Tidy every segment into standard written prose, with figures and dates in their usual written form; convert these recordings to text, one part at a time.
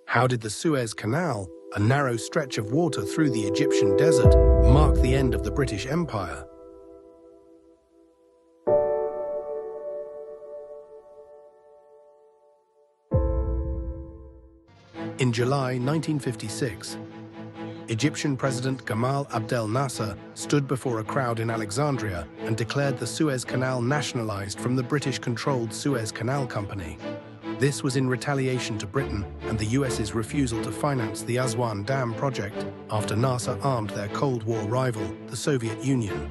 How did the Suez Canal, a narrow stretch of water through the Egyptian desert, mark the end of the British Empire? In July 1956, Egyptian President Gamal Abdel Nasser stood before a crowd in Alexandria and declared the Suez Canal nationalized from the British-controlled Suez Canal Company. This was in retaliation to Britain and the US's refusal to finance the Aswan Dam project after Nasser armed their Cold War rival, the Soviet Union.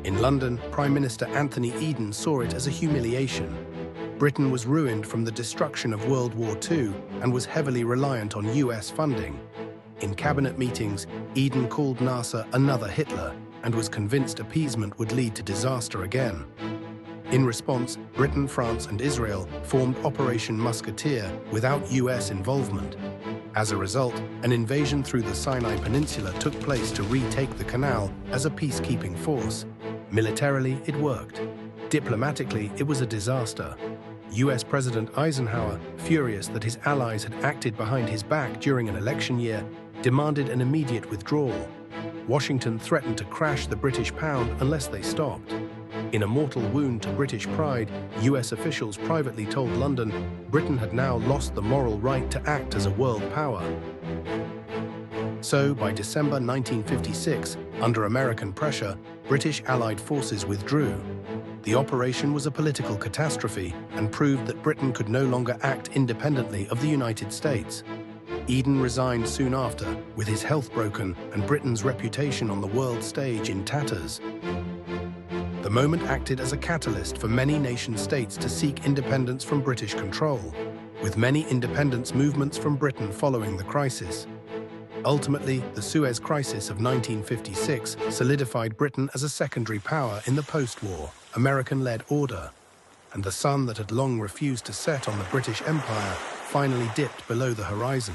In London, Prime Minister Anthony Eden saw it as a humiliation. Britain was ruined from the destruction of World War II and was heavily reliant on US funding. In cabinet meetings, Eden called Nasser another Hitler and was convinced appeasement would lead to disaster again. In response, Britain, France, and Israel formed Operation Musketeer without US involvement. As a result, an invasion through the Sinai Peninsula took place to retake the canal as a peacekeeping force. Militarily, it worked. Diplomatically, it was a disaster. US President Eisenhower, furious that his allies had acted behind his back during an election year, demanded an immediate withdrawal. Washington threatened to crash the British pound unless they stopped. In a mortal wound to British pride, US officials privately told London Britain had now lost the moral right to act as a world power. So, by December 1956, under American pressure, British Allied forces withdrew. The operation was a political catastrophe and proved that Britain could no longer act independently of the United States. Eden resigned soon after, with his health broken and Britain's reputation on the world stage in tatters. The moment acted as a catalyst for many nation-states to seek independence from British control, with many independence movements from Britain following the crisis. Ultimately, the Suez Crisis of 1956 solidified Britain as a secondary power in the post-war, American-led order, and the sun that had long refused to set on the British Empire finally dipped below the horizon.